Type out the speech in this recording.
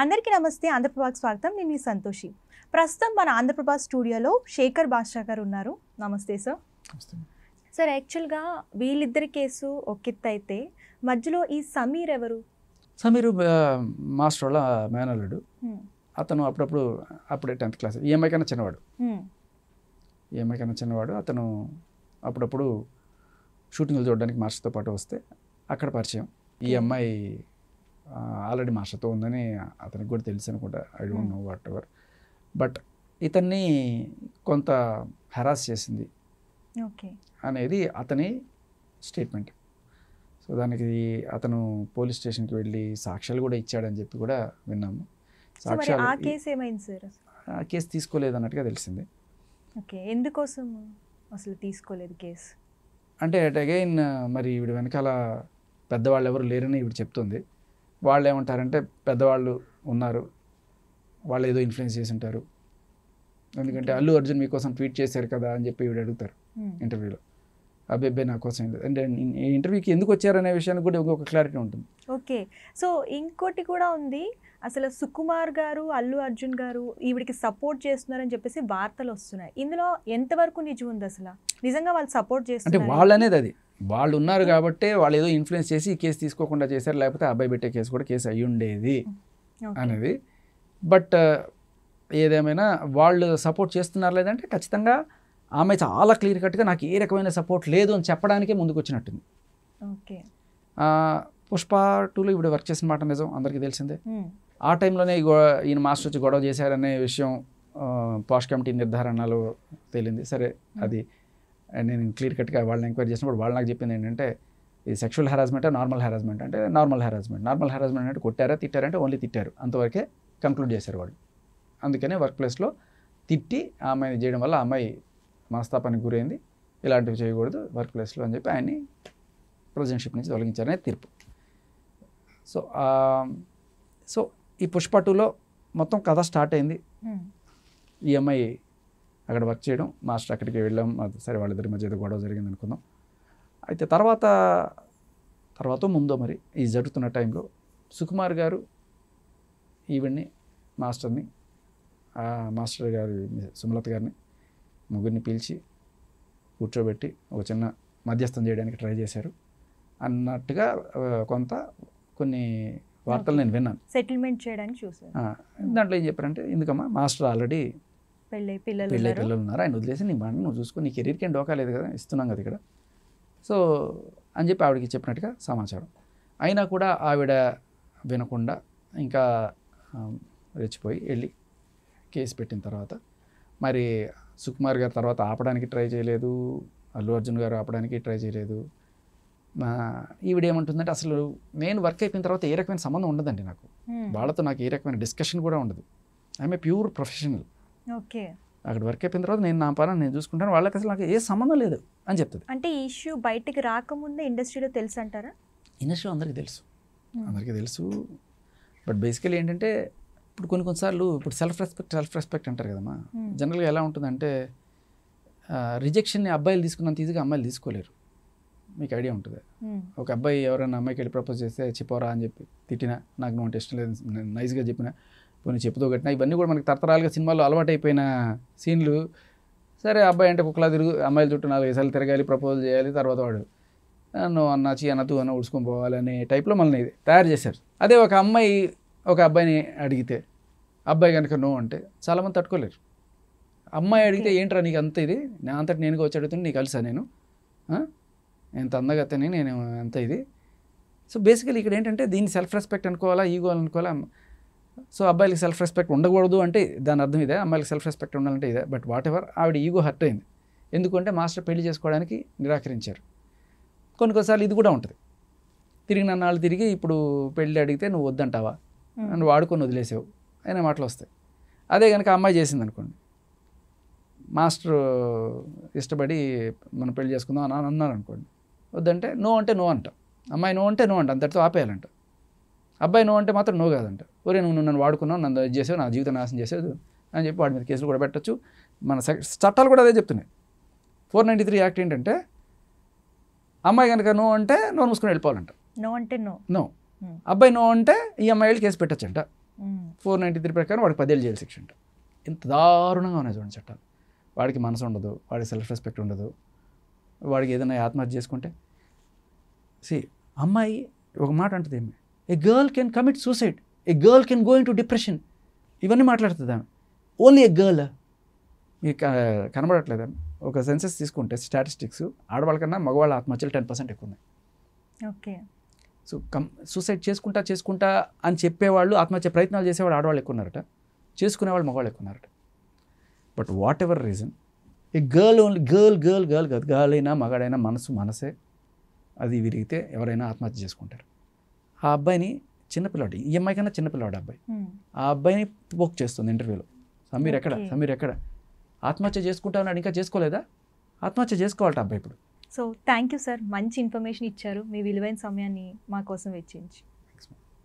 అందరికీ నమస్తే. ఆంధ్రప్రభకి స్వాగతం. నేను మీ సంతోషి. ప్రస్తుతం మన ఆంధ్రప్రభ స్టూడియోలో శేఖర్ బాషా గారు ఉన్నారు. నమస్తే సార్. సార్, యాక్చువల్గా వీళ్ళిద్దరి కేసు ఒకెత్తి అయితే మధ్యలో ఈ సమీర్ ఎవరు? సమీరు మాస్టర్ వాళ్ళ మేనల్లుడు. అతను అప్పుడే 10th క్లాస్. ఈఎంఐ కన్నా చిన్నవాడు. అతను అప్పుడప్పుడు షూటింగ్లు చూడడానికి మాస్టర్తో పాటు వస్తే అక్కడ పరిచయం. ఈ అమ్మాయి ఆల్రెడీ మాస్టర్తో ఉందని అతనికి కూడా తెలుసు అనుకుంటా. I don't know what ever. But ఇతన్ని కొంత హెరాస్ చేసింది అనేది అతని స్టేట్మెంట్. సో దానికి అతను పోలీస్ స్టేషన్కి వెళ్ళి సాక్ష్యాలు కూడా ఇచ్చాడని చెప్పి కూడా విన్నాము. ఆ కేసు తీసుకోలేదు అన్నట్టుగా తెలిసింది. ఎందుకోసం అసలు తీసుకోలేదు కేసు అంటే అగైన్ మరి ఈవిడ వెనకాల పెద్దవాళ్ళు ఎవరు లేరని ఈవిడ చెప్తుంది. వాళ్ళు ఏమంటారంటే పెద్దవాళ్ళు ఉన్నారు, వాళ్ళు ఏదో ఇన్ఫ్లుయెన్స్ చేసి ఉంటారు. ఎందుకంటే అల్లు అర్జున్ మీకోసం ట్వీట్ చేశారు కదా అని చెప్పి ఈవిడ అడుగుతారు ఇంటర్వ్యూలో. అబ్బాయి నా కోసం అంటే ఇంటర్వ్యూకి ఎందుకు వచ్చారనే విషయానికి కూడా ఇంకొక క్లారిటీ ఉంటుంది. ఓకే. సో ఇంకోటి కూడా ఉంది, అసలు సుకుమార్ గారు అల్లు అర్జున్ గారు ఈవిడికి సపోర్ట్ చేస్తున్నారని చెప్పేసి వార్తలు వస్తున్నాయి. ఇందులో ఎంతవరకు నిజం ఉంది? అసలు నిజంగా వాళ్ళు సపోర్ట్ చేస్తున్నారు అంటే వాళ్ళు అనేది అది వాళ్ళు ఉన్నారు కాబట్టి వాళ్ళు ఏదో ఇన్ఫ్లుయెన్స్ చేసి ఈ కేసు తీసుకోకుండా చేశారు, లేకపోతే అబ్బాయి పెట్టే కేసు కూడా కేసు అయ్యి ఉండేది అనేది. బట్ ఏదేమైనా వాళ్ళు సపోర్ట్ చేస్తున్నారు లేదంటే ఖచ్చితంగా ఆమె చాలా క్లియర్ కట్గా నాకు ఏ రకమైన సపోర్ట్ లేదు అని చెప్పడానికే ముందుకు వచ్చినట్టుంది. పుష్ప 2లో ఇప్పుడు వర్క్ చేసిన మాట నిజం, అందరికీ తెలిసిందే. ఆ టైంలోనే ఈయన మాస్టర్ వచ్చి గొడవ చేశారనే విషయం పాష్ కమిటీ నిర్ధారణలో తేలింది. సరే, అది నేను క్లియర్ కట్గా వాళ్ళని ఎంక్వైరీ చేసినప్పుడు వాళ్ళు నాకు చెప్పింది ఏంటంటే ఇది సెక్షువల్ హెరాస్మెంట్, నార్మల్ హెరాస్మెంట్ అంటే నార్మల్ హెరాస్మెంట్ అంటే కొట్టారా తిట్టారంటే ఓన్లీ తిట్టారు, అంతవరకే కంక్లూడ్ చేశారు వాళ్ళు. అందుకనే వర్క్ ప్లేస్లో తిట్టి ఆ అమ్మాయిని చేయడం వల్ల ఆ అమ్మాయి మనస్తాపానికి గురైంది, ఇలాంటివి చేయకూడదు వర్క్ ప్లేస్లో అని చెప్పి ఆయన్ని ప్రెసిడెంట్షిప్ నుంచి తొలగించారనే తీర్పు. సో ఈ పుష్ప 2లో మొత్తం కథ స్టార్ట్ అయింది. ఈ అమ్మాయి అక్కడ వర్క్ చేయడం, మాస్టర్ అక్కడికి వెళ్ళాం, సరే వాళ్ళిద్దరి మధ్య ఏదో గొడవ జరిగింది అనుకుందాం. అయితే తర్వాత ముందో మరి ఈ జరుగుతున్న టైంలో సుకుమార్ గారు ఈవిడ్ని మాస్టర్ గారి సుమలత గారిని ముగ్గురిని పిలిచి కూర్చోబెట్టి ఒక చిన్న మధ్యస్థం చేయడానికి ట్రై చేశారు అన్నట్టుగా కొన్ని వార్తలు నేను విన్నాను. సెటిల్మెంట్ చేయడానికి చూసాను. దాంట్లో ఏం చెప్పారంటే, ఎందుకమ్మా మాస్టర్ ఆల్రెడీ పిల్లలు ఉన్నారు, ఆయన వదిలేసి నీ మాట నువ్వు చూసుకుని నీ కెరీర్కి ఏం డోకా లేదు కదా, ఇస్తున్నాం కదా ఇక్కడ. సో అని చెప్పి ఆవిడకి చెప్పినట్టుగా సమాచారం. అయినా కూడా ఆవిడ వినకుండా ఇంకా రెచ్చిపోయి వెళ్ళి కేసు పెట్టిన తర్వాత మరి సుకుమార్ గారు తర్వాత ఆపడానికి ట్రై చేయలేదు, అల్లు అర్జున్ గారు ఆపడానికి ట్రై చేయలేదు. ఈవిడేమంటుందంటే అసలు నేను వర్క్ అయిపోయిన తర్వాత ఏ రకమైన సంబంధం ఉండదండి నాకు, వాళ్ళతో నాకు ఏ రకమైన డిస్కషన్ కూడా ఉండదు. I'm a pure professional. అక్కడ వర్క్ అయిపోయిన తర్వాత నేను నా పని నేను చూసుకుంటాను, వాళ్ళకి అసలు నాకు ఏ సంబంధం లేదు అని చెప్తుంది. అంటే ఈ ఇష్యూ బయటికి రాకముందే ఇండస్ట్రీలో తెలుసు అంటారా? ఇండస్ట్రీలో అందరికీ తెలుసు. బట్ బేసికలీ ఏంటంటే ఇప్పుడు కొన్నిసార్లు ఇప్పుడు సెల్ఫ్ రెస్పెక్ట్ అంటారు కదమ్మా. జనరల్గా ఎలా ఉంటుందంటే రిజెక్షన్ని అబ్బాయిలు తీసుకున్నంత ఈజీగా అమ్మాయిలు తీసుకోలేరు. మీకు ఐడియా ఉంటుంది. ఒక అబ్బాయి ఎవరైనా అమ్మాయికి వెళ్ళి ప్రపోజ్ చేస్తే చెప్పవరా అని చెప్పి తిట్టినా, నాకు నువ్వు అంటే ఇష్టం లేదు నైస్గా చెప్పినా, కొన్ని చెప్పుతో కట్టినా, ఇవన్నీ కూడా మనకి తరతరాలుగా సినిమాల్లో అలవాటైపోయిన సీన్లు. సరే, అబ్బాయి అంటే కుక్కలా తిరుగు, అమ్మాయిల చుట్టూ 4 సార్లు తిరగాలి, ప్రపోజ్ చేయాలి, తర్వాత వాడు నువ్వు అన్నాచి అన్నతూ అన్న ఉడుచుకొని పోవాలి అనే టైప్లో మనల్ని తయారు చేశారు. అదే ఒక అమ్మాయి ఒక అబ్బాయిని అడిగితే అబ్బాయి కనుక నో అంటే చాలామంది తట్టుకోలేరు. అమ్మాయి అడిగితే ఏంట్రా నీకు అంత ఇది, నా అంతటి నేనుగా వచ్చి అడుగుతుంది, నీకు కలిసా నేను ఎంత అందగత్తని నేను అంత ఇది. సో బేసికలీ ఇక్కడ ఏంటంటే దీన్ని సెల్ఫ్ రెస్పెక్ట్ అనుకోవాలా, ఈగో అనుకోవాలా. సో అబ్బాయిలకి సెల్ఫ్ రెస్పెక్ట్ ఉండకూడదు అంటే దాని అర్థం ఇదే, అమ్మాయిలకి సెల్ఫ్ రెస్పెక్ట్ ఉండాలంటే ఇదే. బట్ వాట్ ఎవర్, ఆవిడ ఈగో హర్ట్ అయింది. ఎందుకంటే మాస్టర్ పెళ్లి చేసుకోవడానికి నిరాకరించారు. కొన్నిసార్లు ఇది కూడా ఉంటుంది, తిరిగి నన్నాళ్ళు తిరిగి ఇప్పుడు పెళ్ళి అడిగితే నువ్వు వద్దంటావా, నువ్వు వాడుకొని వదిలేసావు అయినా మాటలు వస్తాయి. అదే కనుక అమ్మాయి చేసింది అనుకోండి, మాస్టర్ ఇష్టపడి మనం పెళ్లి చేసుకుందాం అని అన్నారు అనుకోండి, వద్దంటే నో అంటే నో అంట, అమ్మాయి నో అంటే నో అంట, అంతటితో ఆపేయాలంట. అబ్బాయి నో అంటే మాత్రం నో కాదంట. ఒరే నువ్వు నన్ను వాడుకున్నావు, నన్ను ఇది చేసావు, నా జీవితం నాశనం చేసావు అని చెప్పి వాడి మీద కేసులు కూడా పెట్టచ్చు. మన చట్టాలు కూడా అదే చెప్తున్నాయి. 493 యాక్ట్ ఏంటంటే అమ్మాయి కనుక నో అంటే నో మూసుకొని వెళ్ళిపోవాలంట. నో అంటే నో. అబ్బాయి నో అంటే ఈ అమ్మాయి కేసు పెట్టచ్చంట. 493 ప్రకారం వాడికి 10 ఏళ్ళు జైలు శిక్ష అంట. ఇంత దారుణంగా ఉన్నాయి చూడండి చట్టాలు. వాడికి మనసు ఉండదు, వాడికి సెల్ఫ్ రెస్పెక్ట్ ఉండదు, వాడికి ఏదైనా ఆత్మహత్య చేసుకుంటే అమ్మాయి ఒక మాట అంటుంది, ఏమి a girl can commit suicide, a girl can go into depression, ఇవన్నీ మాట్లాడుతుంది ఆమె. Only a girl. మీకు కనబడట్లేదు. ఒక సెన్సెస్ తీసుకుంటే స్టాటిస్టిక్స్ ఆడవాళ్ళకన్నా మగవాళ్ళ ఆత్మహత్యలు 10% ఎక్కువ ఉన్నాయి. ఓకే. సో సూసైడ్ చేసుకుంటా అని చెప్పేవాళ్ళు, ఆత్మహత్య ప్రయత్నాలు చేసేవాళ్ళు ఆడవాళ్ళు ఎక్కువ ఉన్నారట, చేసుకునేవాళ్ళు మగవాళ్ళు ఎక్కువ ఉన్నారట. బట్ వాట్ ఎవర్ రీజన్, ఈ గర్ల్ ఓన్లీ గర్ల్ కాదు, గర్ల్ అయినా మగాడైనా మనసే. అది విరిగితే ఎవరైనా ఆత్మహత్య చేసుకుంటారు. ఆ అబ్బాయిని చిన్నపిల్లాడు, ఈ అమ్మాయి కన్నా చిన్నపిల్లాడు అబ్బాయి, ఆ అబ్బాయిని పోక్ చేస్తుంది ఇంటర్వ్యూలో. సమీర్ ఎక్కడ ఆత్మహత్య చేసుకుంటా ఉన్నాడు, ఇంకా చేసుకోలేదా? ఆత్మహత్య చేసుకోవాలట అబ్బాయి ఇప్పుడు. సో థ్యాంక్ యూ సార్, మంచి ఇన్ఫర్మేషన్ ఇచ్చారు, మీ విలువైన సమయాన్ని మా కోసం వెచ్చించి.